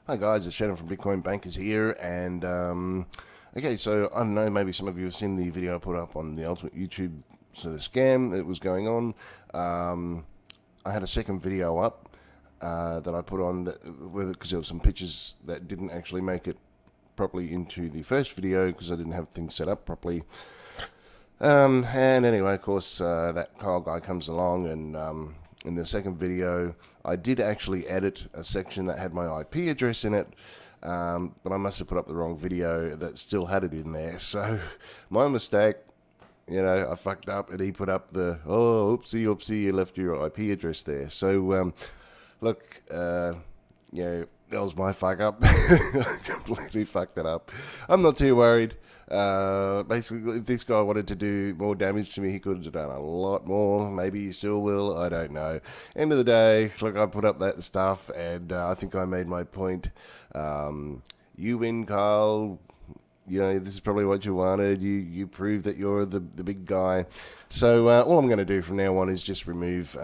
Hi guys, it's Shannon from Bitcoin Bankers here, and okay, so I don't know, maybe some of you have seen the video I put up on the Ultimate YouTube sort of scam that was going on. I had a second video up that I put on because there were some pictures that didn't actually make it properly into the first video because I didn't have things set up properly. And anyway, of course, that Kyle guy comes along, and in the second video, I did actually edit a section that had my IP address in it, but I must have put up the wrong video that still had it in there. So, my mistake. I fucked up, and he put up the, oopsie, you left your IP address there. So, look, that was my fuck up. I completely fucked that up. I'm not too worried. Basically, if this guy wanted to do more damage to me, he could have done a lot more. Maybe he still will. I don't know. End of the day, look, I put up that stuff, and I think I made my point. You win, Carl. This is probably what you wanted. You proved that you're the big guy. So all I'm going to do from now on is just remove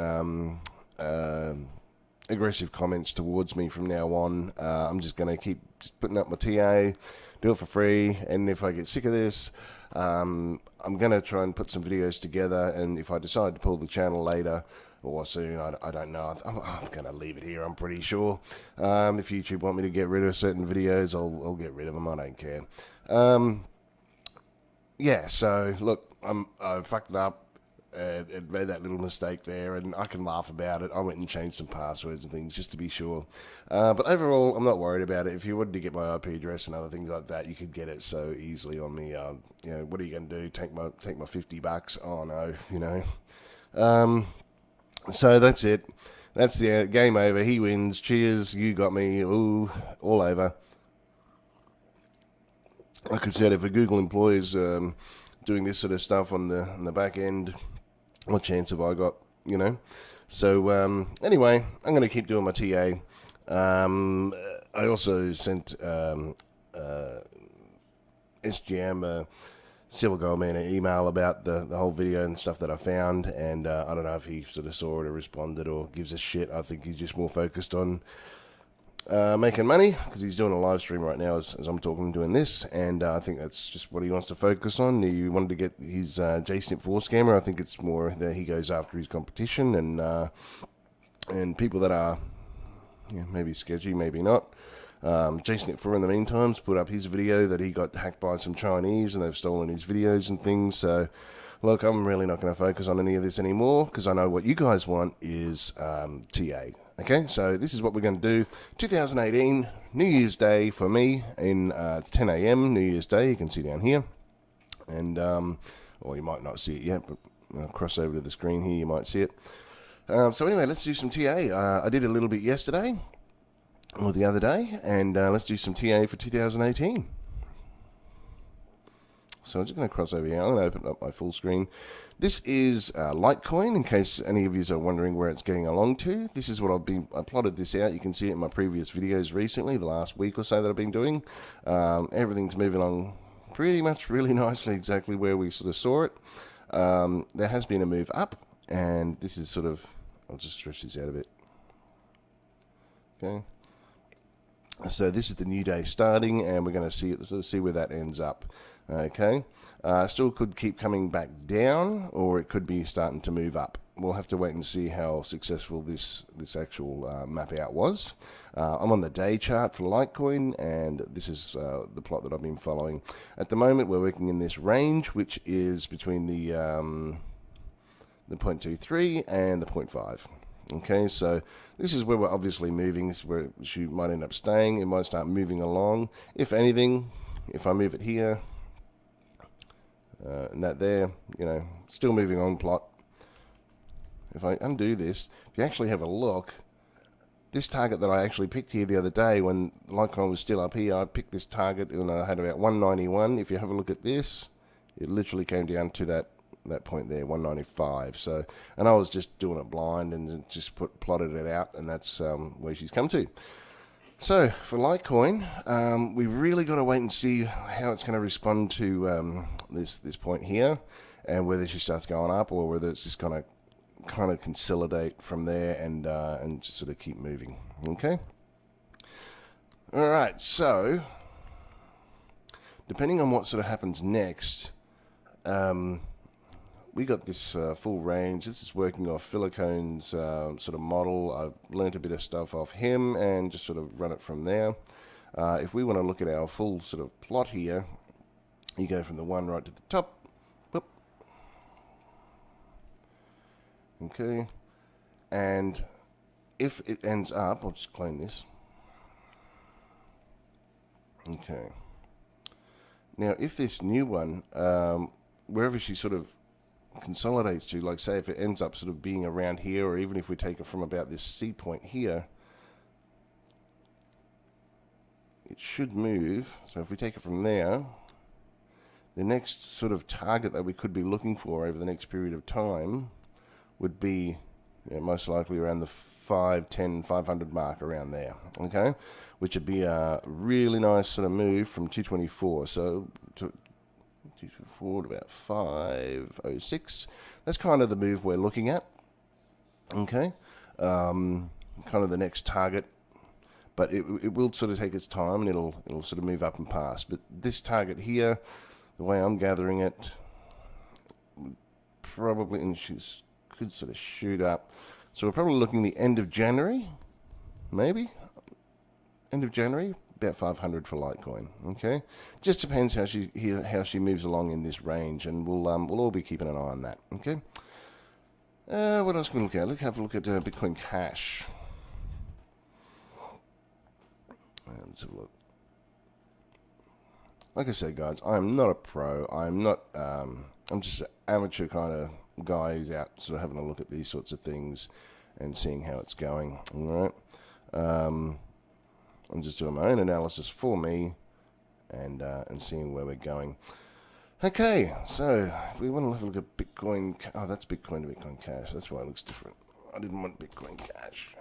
aggressive comments towards me from now on. I'm just going to keep putting up my TA, do it for free, and if I get sick of this, I'm going to try and put some videos together, and if I decide to pull the channel later or soon, I don't know, I'm going to leave it here, I'm pretty sure. If YouTube want me to get rid of certain videos, I'll get rid of them, I don't care. Yeah, so look, I fucked it up and made that little mistake there, and I can laugh about it. I went and changed some passwords and things just to be sure. But overall, I'm not worried about it. If you wanted to get my IP address and other things like that, you could get it so easily on me. What are you going to do? Take my $50? Oh no, So that's it. That's the game over. He wins. Cheers. You got me. Ooh, all over. Like I said, if a Google employee is doing this sort of stuff on the back end, what chance have I got? So anyway, I'm going to keep doing my TA. I also sent SGM Silver Goldman an email about the whole video and stuff that I found, and I don't know if he sort of saw it or responded or gives a shit. I think he's just more focused on making money, because he's doing a live stream right now as I'm talking and doing this, and I think that's just what he wants to focus on. He wanted to get his JSNIP 4 scammer. I think it's more that he goes after his competition and people that are maybe sketchy, maybe not. JSNIP 4 in the meantime put up his video that he got hacked by some Chinese and they've stolen his videos and things. So look, I'm really not going to focus on any of this anymore, because I know what you guys want is TA. Okay, so this is what we're going to do. 2018, New Year's Day for me, in 10 a.m. New Year's Day, you can see down here. And, or you might not see it yet, but I'll cross over to the screen here, you might see it. So anyway, let's do some TA. I did a little bit yesterday, or the other day, and let's do some TA for 2018. So I'm just going to cross over here. I'm going to open up my full screen. This is Litecoin, in case any of you are wondering where it's getting along to. This is what I plotted this out. You can see it in my previous videos recently, the last week or so that I've been doing. Everything's moving along pretty much really nicely, exactly where we sort of saw it. There has been a move up, and this is sort of, I'll just stretch this out a bit. Okay. So this is the new day starting, and we're going to see where that ends up. Okay, still could keep coming back down, or it could be starting to move up. We'll have to wait and see how successful this actual map out was. I'm on the day chart for Litecoin, and this is the plot that I've been following. At the moment, we're working in this range, which is between the 0.23 and the 0.5. Okay, so this is where we're obviously moving. This is where she might end up staying. It might start moving along. If anything, if I move it here, and that there, still moving on plot. If I undo this, if you actually have a look, this target that I actually picked here the other day when Litecoin was still up here, I picked this target and I had about 191. If you have a look at this, it literally came down to that point there, 195. So, and I was just doing it blind and just plotted it out, and that's where she's come to. So for Litecoin, we really got to wait and see how it's going to respond to this point here, and whether she starts going up or whether it's just going to kind of consolidate from there and just sort of keep moving. Okay. All right, so depending on what sort of happens next, we got this full range. This is working off Philicone's sort of model. I've learnt a bit of stuff off him and just sort of run it from there. If we want to look at our full sort of plot here, you go from the one right to the top. Whoop. Okay. And if it ends up, I'll just clone this. Okay. Now, if this new one, wherever she sort of consolidates to, like say if it ends up sort of being around here, or even if we take it from about this C point here, it should move. So if we take it from there, the next sort of target that we could be looking for over the next period of time would be, you know, most likely around the 500 mark, around there, okay, which would be a really nice sort of move from 224. So to 224 to about 506. That's kind of the move we're looking at, okay, kind of the next target. But it will sort of take its time, and it'll sort of move up and past. But this target here, the way I'm gathering it, probably, and she could sort of shoot up. So we're probably looking the end of January, maybe end of January, about 500 for Litecoin. Okay, just depends how she moves along in this range, and we'll all be keeping an eye on that. Okay. What else can we look at? Let's have a look at Bitcoin Cash. Let's have a look. Like I said, guys, I'm not a pro. I'm just an amateur kind of guy who's out sort of having a look at these sorts of things and seeing how it's going. All right. I'm just doing my own analysis for me and seeing where we're going. Okay, so if we want to have a look at Bitcoin. Oh, that's Bitcoin to Bitcoin Cash. That's why it looks different. I didn't want Bitcoin Cash.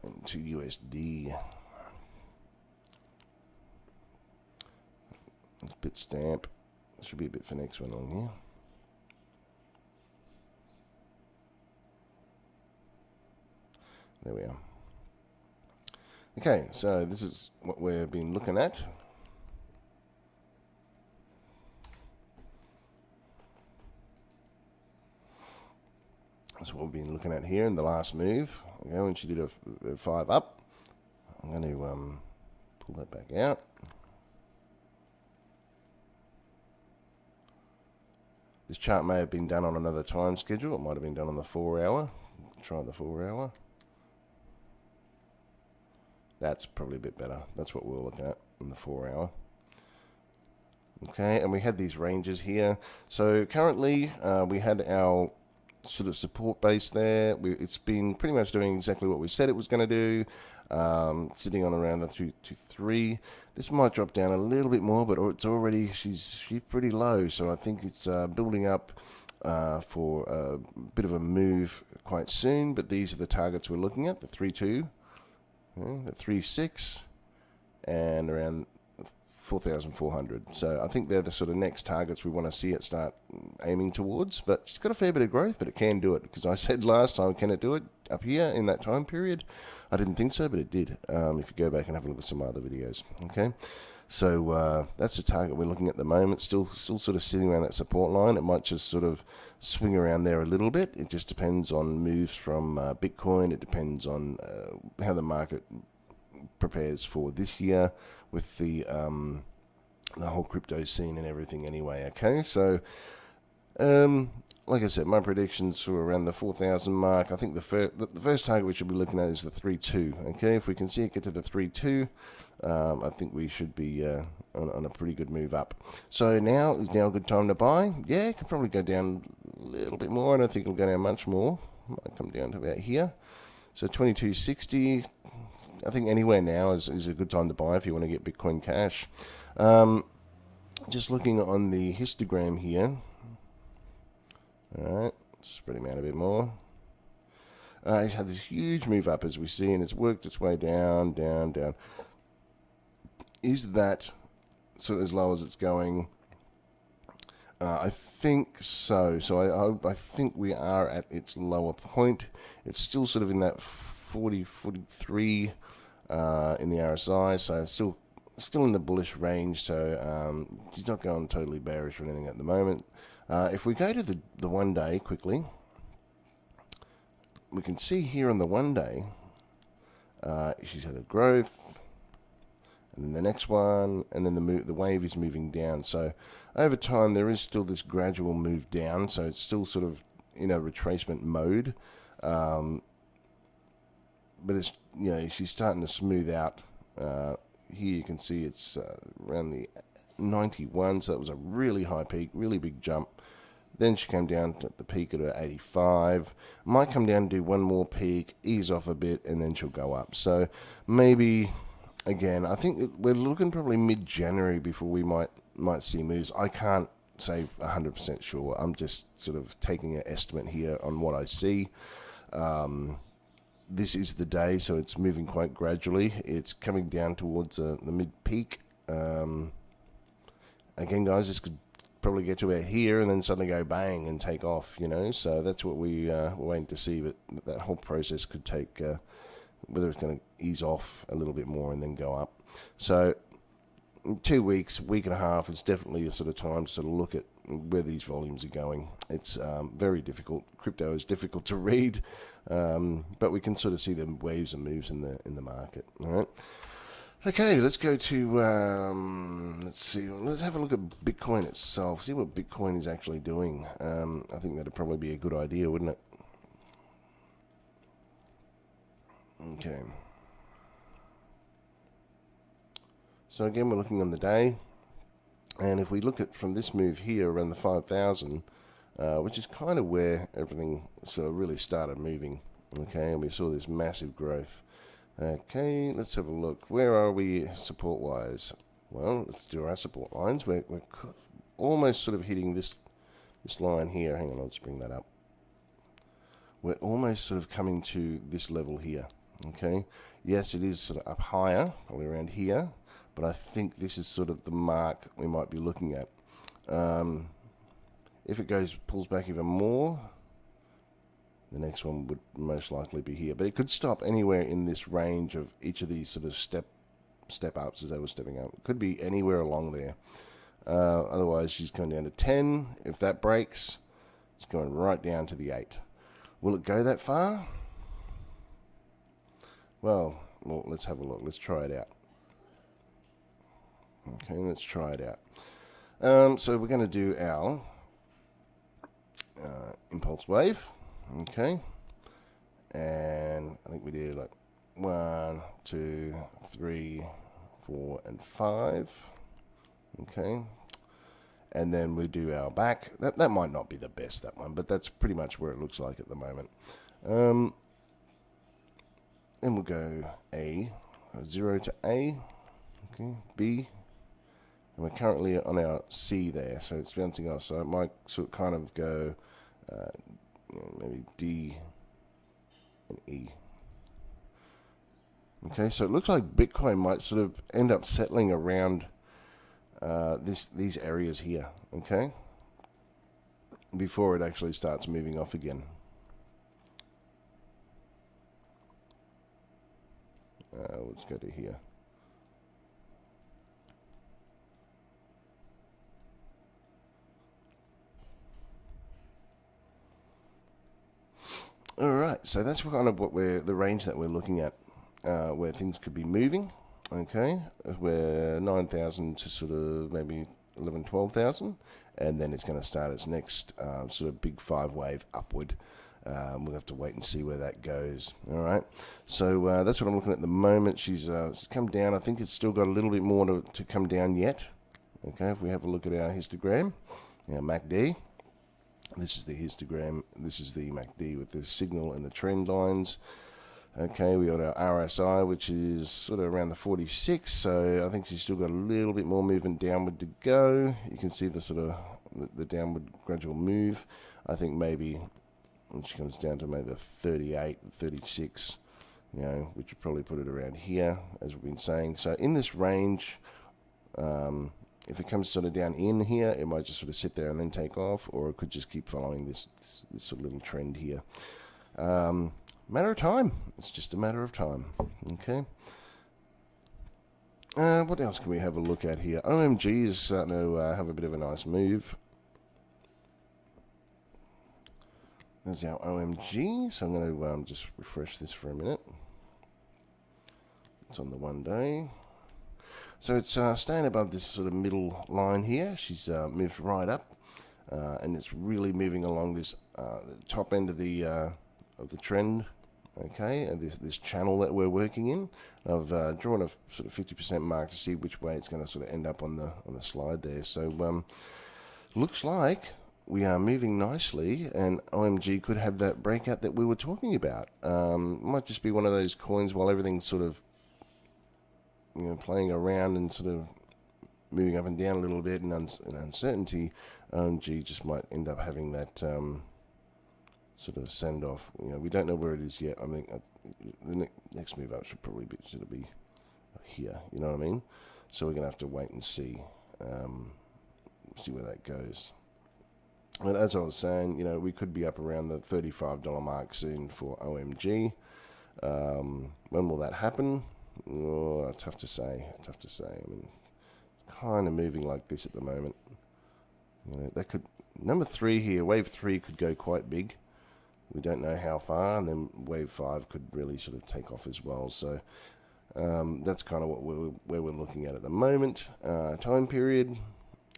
Into USD. That's Bitstamp. Should be a bit for next one on here. There we are. Okay, so this is what we've been looking at. That's what we've been looking at here in the last move. Okay, when she did a 5 up. I'm going to pull that back out. This chart may have been done on another time schedule. It might have been done on the 4 hour. Try the 4 hour. That's probably a bit better. That's what we were looking at in the 4 hour. Okay, and we had these ranges here. So currently we had our sort of support base there. It's been pretty much doing exactly what we said it was going to do. Sitting on around the 223. This might drop down a little bit more, but it's already she's pretty low. So I think it's building up for a bit of a move quite soon. But these are the targets we're looking at: the 3.2, the 3.6, and around 4,400. So I think they're the sort of next targets we want to see it start aiming towards. But she's got a fair bit of growth, but it can do it. Because I said last time, can it do it up here in that time period? I didn't think so, but it did. If you go back and have a look at some other videos. Okay, so that's the target we're looking at the moment. Still sort of sitting around that support line. It might just sort of swing around there a little bit. It just depends on moves from Bitcoin. It depends on how the market prepares for this year with the whole crypto scene and everything anyway. Okay, so like I said, my predictions were around the 4,000 mark. I think the first target we should be looking at is the 3.2. Okay, if we can see it get to the 3.2, I think we should be on a pretty good move up. So now is a good time to buy. Yeah, it could probably go down a little bit more. I don't think it'll go down much more. Might come down to about here. So 22.60. I think anywhere now is a good time to buy if you want to get Bitcoin Cash. Just looking on the histogram here. Alright, spread him out a bit more. He's had this huge move up, as we see, and it's worked its way down, down, down. Is that sort of as low as it's going? I think so. So I think we are at its lower point. It's still sort of in that 40, 43 in the RSI, so still in the bullish range, so she's not going totally bearish or anything at the moment. If we go to the 1 day quickly, we can see here on the 1 day, she's had a growth, and then the next one, and then the wave is moving down. So over time, there is still this gradual move down, so it's still sort of in a retracement mode. But it's, she's starting to smooth out. Here you can see it's around the 91, so that was a really high peak, really big jump. Then she came down to the peak at 85. Might come down and do one more peak, ease off a bit, and then she'll go up. So maybe, again, I think we're looking probably mid-January before we might see moves. I can't say 100% sure. I'm just sort of taking an estimate here on what I see. This is the day, so it's moving quite gradually. It's coming down towards the mid-peak. Again, guys, this could probably get to about here and then suddenly go bang and take off, So that's what we're waiting to see, but that whole process could take, whether it's going to ease off a little bit more and then go up. So 2 weeks, week and a half, it's definitely a sort of time to sort of look at where these volumes are going. It's very difficult. Crypto is difficult to read, but we can sort of see the waves and moves in the market. All right. Okay, let's go to let's have a look at Bitcoin itself. See what Bitcoin is actually doing. I think that'd probably be a good idea, wouldn't it? Okay. So again, we're looking on the day. And if we look at from this move here around the 5,000, which is kind of where everything sort of really started moving, okay, and we saw this massive growth. Okay, let's have a look. Where are we support-wise? Well, let's do our support lines. We're almost sort of hitting this line here. Hang on, I'll just bring that up. We're almost sort of coming to this level here, okay? Yes, it is sort of up higher, probably around here, but I think this is sort of the mark we might be looking at. If it pulls back even more, the next one would most likely be here. But it could stop anywhere in this range of each of these sort of step ups as they were stepping up. It could be anywhere along there. Otherwise, she's going down to 10. If that breaks, it's going right down to the 8. Will it go that far? Well, let's have a look. Let's try it out. Okay, let's try it out. So we're going to do our impulse wave. Okay, and I think we did like 1, 2, 3, 4, and 5. Okay, and then we do our back. That might not be the best, that one, but that's pretty much where it looks like at the moment. Then we'll go A, 0 to A. Okay, B, and we're currently on our C there, so it's bouncing off. So it might sort of kind of go. Maybe D and E. Okay, so it looks like Bitcoin might sort of end up settling around these areas here, okay, before it actually starts moving off again. Let's go to here. All right, so that's kind of the range that we're looking at, where things could be moving. Okay, we're 9,000 to sort of maybe 11, 12,000, and then it's going to start its next sort of big 5 wave upward. We'll have to wait and see where that goes. All right, so that's what I'm looking at the moment. She's come down. I think it's still got a little bit more to come down yet. Okay, if we have a look at our histogram, our MACD. This is the histogram. This is the MACD with the signal and the trend lines. Okay, we got our RSI, which is sort of around the 46. So I think she's still got a little bit more movement downward to go. You can see the sort of the downward gradual move. I think maybe when she comes down to maybe the 38, 36, which would probably put it around here, as we've been saying. So in this range, if it comes sort of down in here, it might just sort of sit there and then take off, or it could just keep following this sort of little trend here. Matter of time. It's just a matter of time. Okay. What else can we have a look at here? OMG is starting to have a bit of a nice move. There's our OMG. So I'm going to just refresh this for a minute. It's on the 1 day. So it's staying above this sort of middle line here. She's moved right up, and it's really moving along this top end of the trend. Okay, and this channel that we're working in. I've drawn a sort of 50% mark to see which way it's going to sort of end up on the slide there. So looks like we are moving nicely, and OMG could have that breakout that we were talking about. Might just be one of those coins while everything's sort of playing around and sort of moving up and down a little bit in uncertainty. OMG just might end up having that sort of send off. We don't know where it is yet. I mean, the next move up should probably be here. You know what I mean? So we're gonna have to wait and see where that goes. And as I was saying, we could be up around the $35 mark soon for OMG. When will that happen? Oh, tough to say. I mean, kind of moving like this at the moment. That could number 3 here, wave 3 could go quite big. We don't know how far, and then wave 5 could really sort of take off as well. So that's kind of where we're looking at the moment. Time period,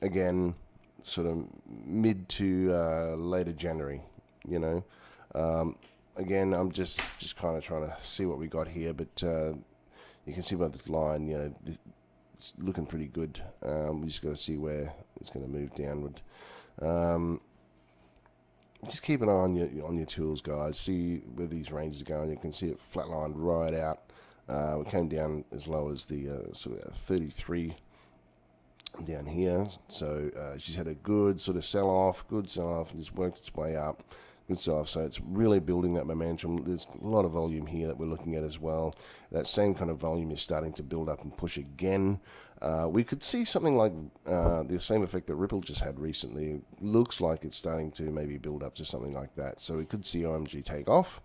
again, sort of mid to later January. Again, I'm just kind of trying to see what we got here, but you can see by this line, it's looking pretty good. We just got to see where it's going to move downward. Just keep an eye on your tools, guys. See where these ranges are going. You can see it flatlined right out. We came down as low as the sort of 33 down here. So she's had a good sort of sell-off, and just worked its way up. Good sell-off. So it's really building that momentum. There's a lot of volume here that we're looking at as well. That same kind of volume is starting to build up and push again. We could see something like the same effect that Ripple just had recently. Looks like it's starting to maybe build up to something like that. So we could see OMG take off.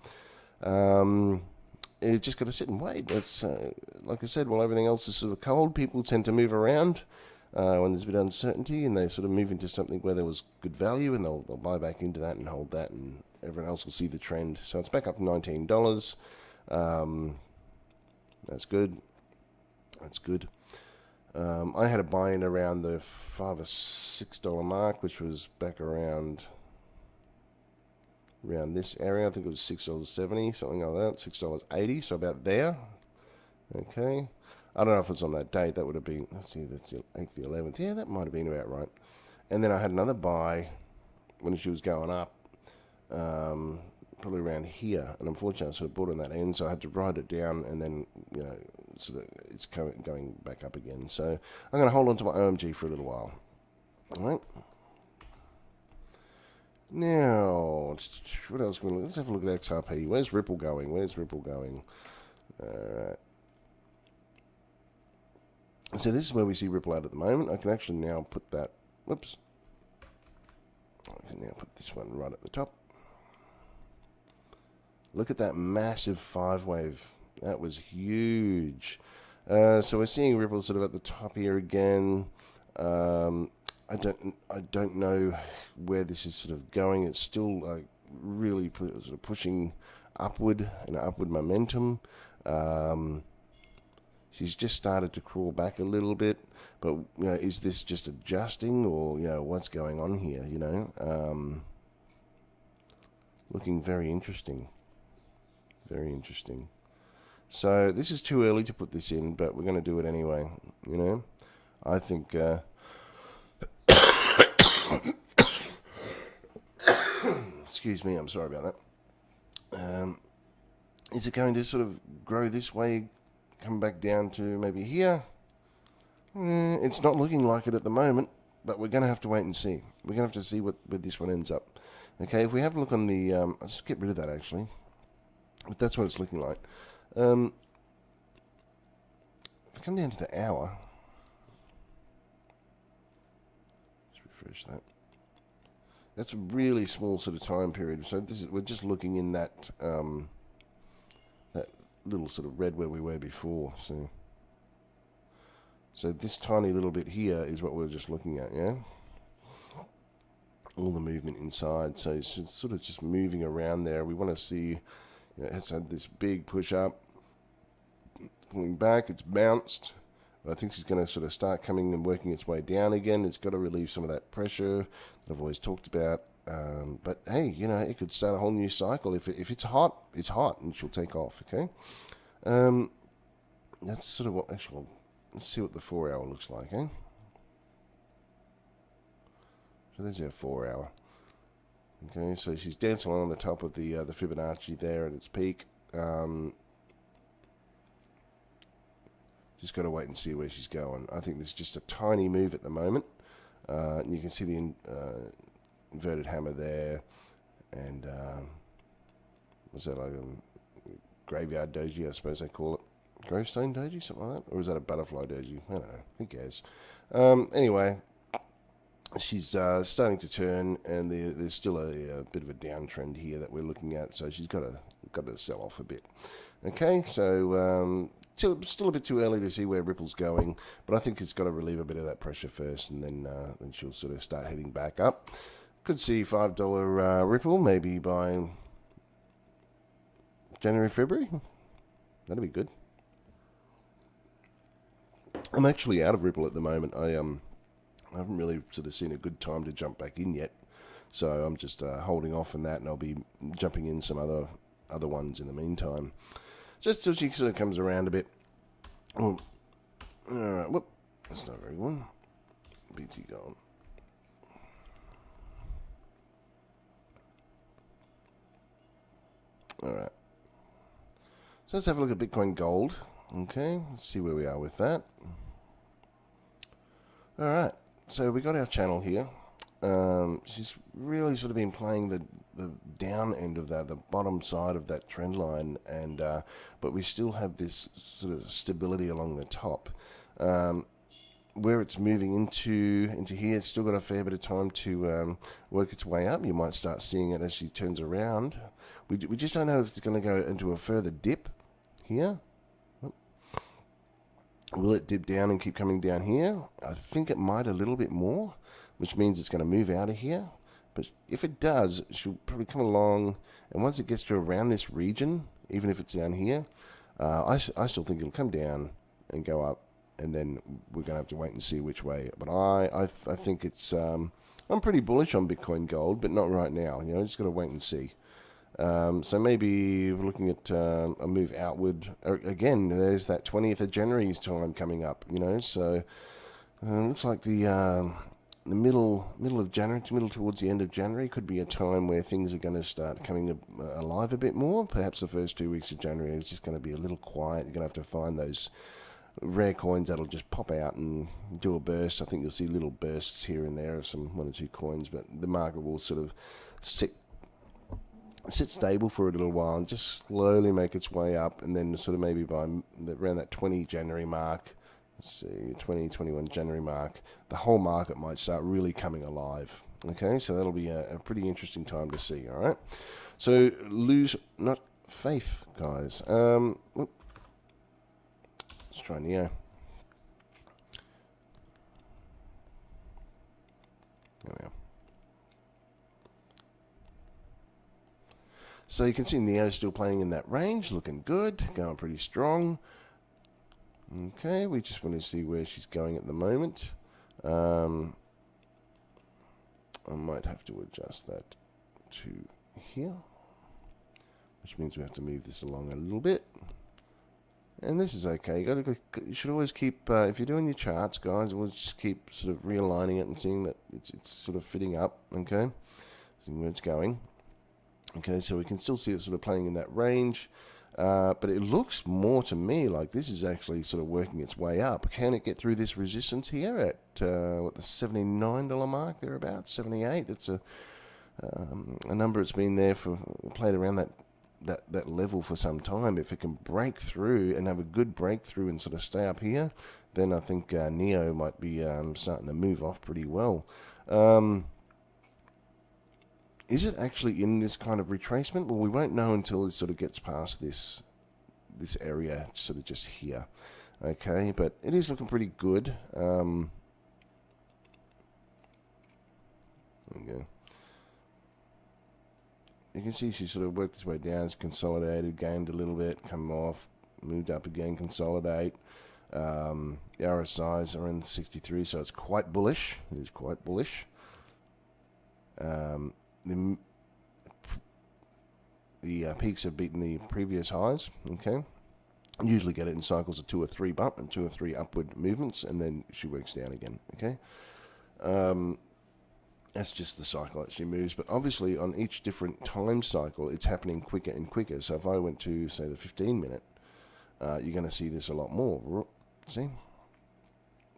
It's just got to sit and wait. That's like I said, while everything else is sort of cold, people tend to move around when there's a bit of uncertainty, and they sort of move into something where there was good value, and they'll buy back into that and hold that, and everyone else will see the trend. So it's back up to $19. That's good. I had a buy-in around the $5 or $6 mark, which was back around this area. I think it was $6.70, something like that, $6.80, so about there. Okay. I don't know if it's on that date. That would have been, let's see, that's the 8th, the 11th. Yeah, that might have been about right. And then I had another buy when she was going up, probably around here. And unfortunately, I sort of bought on that end, so I had to write it down, and then, sort of it's going back up again. So I'm going to hold on to my OMG for a little while. All right. Now, what else can we look? Let's have a look at XRP. Where's Ripple going? So this is where we see Ripple at the moment. I can actually now put that, whoops. I can now put this one right at the top. Look at that massive 5-wave. That was huge. So we're seeing Ripple sort of at the top here again. I don't know where this is sort of going. It's still really sort of pushing upward, upward momentum. She's just started to crawl back a little bit, but is this just adjusting, or what's going on here? Looking very interesting. Very interesting. So this is too early to put this in, but we're going to do it anyway. I think. Excuse me. I'm sorry about that. Is it going to sort of grow this way? Come back down to maybe here. It's not looking like it at the moment, but we're going to have to wait and see. We're going to have to see where this one ends up. Okay, if we have a look on the... I'll just get rid of that, actually. But that's what it's looking like. If we come down to the hour... Let's refresh that. That's a really small sort of time period. So we're just looking in that... that little sort of red where we were before. So So this tiny little bit here is what we're just looking at, yeah? All the movement inside. So it's sort of just moving around there. We want to see, it's had this big push up, pulling back, it's bounced. I think she's going to sort of start coming and working its way down again. It's got to relieve some of that pressure that I've always talked about. But hey, it could start a whole new cycle. If it's hot, it's hot, and she'll take off, okay? That's sort of what, actually, let's see what the 4 hour looks like, eh? So there's our 4 hour. Okay, so she's dancing along the top of the Fibonacci there at its peak. Just got to wait and see where she's going. I think there's just a tiny move at the moment. And you can see the inverted hammer there. And was that like a graveyard doji, I suppose they call it? Gravestone doji, something like that? Or is that a butterfly doji? I don't know. Who cares? Anyway, she's starting to turn, and there's still a bit of a downtrend here that we're looking at. So she's got to sell off a bit. Okay, so still a bit too early to see where Ripple's going, but I think it's got to relieve a bit of that pressure first, and then she'll sort of start heading back up. Could see $5 Ripple maybe by January, February. That'd be good. I'm actually out of Ripple at the moment. I haven't really sort of seen a good time to jump back in yet, so I'm just holding off on that, and I'll be jumping in some other ones in the meantime, just till she sort of comes around a bit. Oh, alright, whoop, that's not very good. BT gone. Alright, so let's have a look at Bitcoin Gold. Okay, let's see where we are with that. Alright, so we got our channel here. She's really sort of been playing the down end of that, the bottom side of that trend line, and but we still have this sort of stability along the top. Where it's moving into here, it's still got a fair bit of time to work its way up. You might start seeing it as she turns around. We just don't know if it's going to go into a further dip here. Will it dip down and keep coming down here? I think it might a little bit more, which means it's going to move out of here. But if it does, she'll probably come along, and once it gets to around this region, even if it's down here, I still think it'll come down and go up, and then we're going to have to wait and see which way. But I think it's, I'm pretty bullish on Bitcoin Gold, but not right now. Just got to wait and see. So maybe we're looking at a move outward. Again, there's that 20th of January time coming up, so looks like the middle of January, middle towards the end of January could be a time where things are going to start coming alive a bit more. Perhaps the first 2 weeks of January is just going to be a little quiet. You're going to have to find those rare coins that'll just pop out and do a burst. I think you'll see little bursts here and there of some 1 or 2 coins, but the market will sort of sit stable for a little while and just slowly make its way up, and then sort of maybe by around that 20 January mark, let's see, 21 January mark, the whole market might start really coming alive. Okay, so that'll be a pretty interesting time to see, all right? So lose not faith, guys. Let's try Neo. There we are. So you can see Neo still playing in that range, looking good, going pretty strong. Okay, we just want to see where she's going at the moment. I might have to adjust that to here, which means we have to move this along a little bit. And this is okay. You should always keep, if you're doing your charts, guys, always just keep sort of realigning it and seeing that it's sort of fitting up. Okay, seeing where it's going. Okay, so we can still see it sort of playing in that range, but it looks more to me like this is actually sort of working its way up. Can it get through this resistance here at the $79 mark, thereabouts, 78? That's a number it's been there for, played around that level for some time. If it can break through and have a good breakthrough and sort of stay up here, then I think Neo might be starting to move off pretty well. Is it actually in this kind of retracement? Well, we won't know until it sort of gets past this area, sort of just here. Okay, but it is looking pretty good. There we go. You can see she sort of worked its way down, it's consolidated, gained a little bit, come off, moved up again, consolidate. The RSIs are in 63, so it's quite bullish. It is quite bullish. The peaks have beaten the previous highs. Okay, usually get it in cycles of 2 or 3 bump and 2 or 3 upward movements, and then she works down again. Okay. That's just the cycle that she moves, but obviously on each different time cycle, it's happening quicker and quicker. So if I went to, say, the 15-minute, you're going to see this a lot more. See?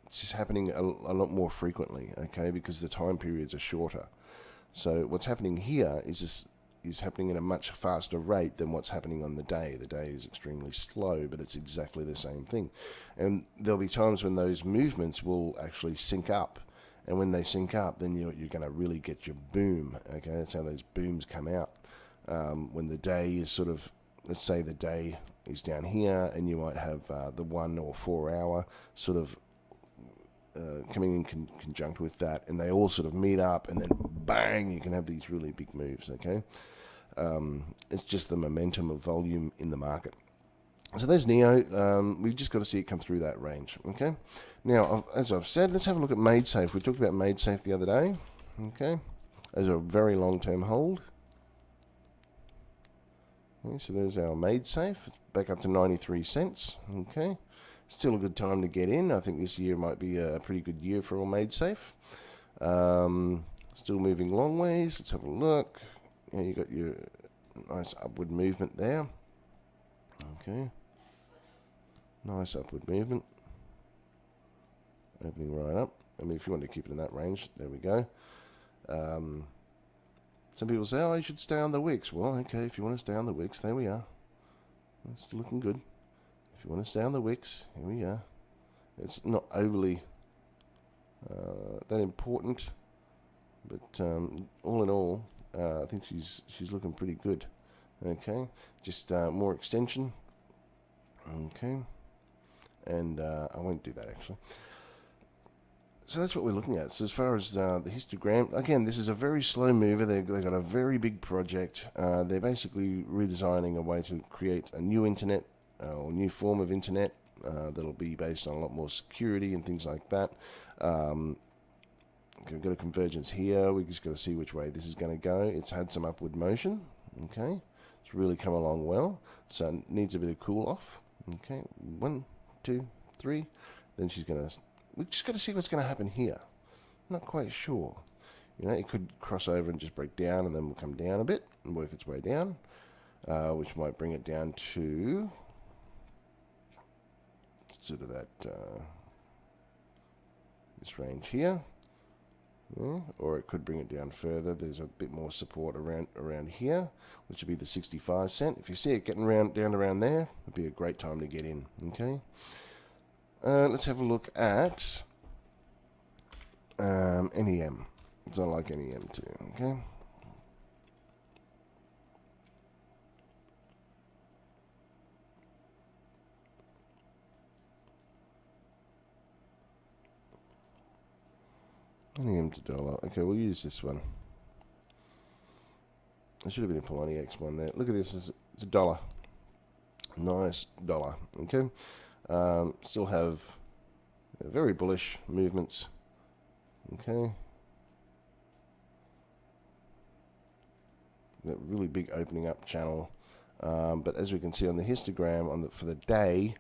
It's just happening a lot more frequently, okay, because the time periods are shorter. So what's happening here is happening at a much faster rate than what's happening on the day. The day is extremely slow, but it's exactly the same thing. And there'll be times when those movements will actually sync up. And when they sync up, then you're going to really get your boom. Okay, that's how those booms come out. When the day is sort of, let's say the day is down here, and you might have the 1 or 4 hour sort of coming in conjunct with that, and they all sort of meet up, and then bang, you can have these really big moves. Okay, it's just the momentum of volume in the market. So there's Neo. We've just got to see it come through that range. Okay. Now, as I've said, let's have a look at MaidSafe. We talked about MaidSafe the other day. Okay. As a very long-term hold. Okay, so there's our MaidSafe. It's back up to 93 cents. Okay. Still a good time to get in. I think this year might be a pretty good year for all MaidSafe. Still moving long ways. Let's have a look. Yeah, you got your nice upward movement there. Okay. Nice upward movement. Opening right up. I mean, if you want to keep it in that range, there we go. Some people say, oh, you should stay on the wicks. Well, okay, if you want to stay on the wicks, there we are. It's looking good. If you want to stay on the wicks, here we are. It's not overly that important, but all in all, I think she's looking pretty good. Okay, just more extension. Okay, and I won't do that actually. So that's what we're looking at. So as far as the histogram, again, this is a very slow mover. They've got a very big project. They're basically redesigning a way to create a new internet or new form of internet that'll be based on a lot more security and things like that. We've got a convergence here. We've just got to see which way this is going to go. It's had some upward motion. Okay, it's really come along well. So it needs a bit of cool off. Okay, 1, 2, 3. Then she's going to. We've just got to see what's going to happen here. Not quite sure. You know, it could cross over and just break down, and then we'll come down a bit and work its way down, which might bring it down to sort of that this range here. Yeah, or it could bring it down further. There's a bit more support around here, which would be the 65 cent. If you see it getting down around there, it'd be a great time to get in. Okay. Let's have a look at NEM. So I like NEM too. Okay. NEM to dollar. Okay, we'll use this one. I should have been a Poloni X one there. Look at this. It's a dollar. Nice dollar. Okay. Still have very bullish movements. Okay. That really big opening up channel. But as we can see on the histogram for the day,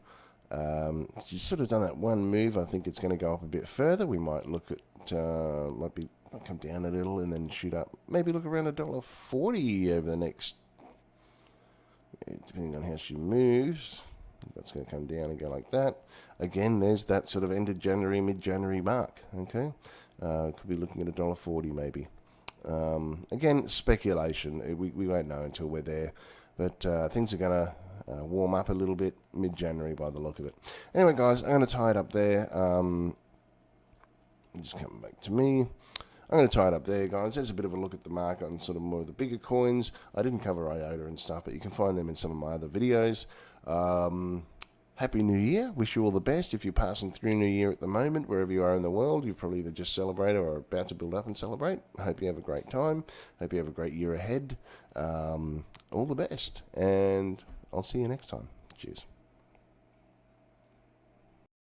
she's sort of done that one move. I think it's going to go up a bit further. We might look at might come down a little and then shoot up. Maybe look around $1.40 over the next, depending on how she moves. That's going to come down and go like that. Again, there's that sort of end of January, mid-January mark. Okay, could be looking at $1.40 maybe. Again, speculation. We won't know until we're there. But things are going to warm up a little bit mid-January by the look of it. Anyway, guys, I'm going to tie it up there. Just coming back to me. I'm going to tie it up there, guys. There's a bit of a look at the market on sort of more of the bigger coins. I didn't cover IOTA and stuff, but you can find them in some of my other videos. Happy New Year. Wish you all the best. If you're passing through New Year at the moment, wherever you are in the world, you've probably either just celebrated or are about to build up and celebrate. I hope you have a great time. Hope you have a great year ahead. All the best. And I'll see you next time. Cheers.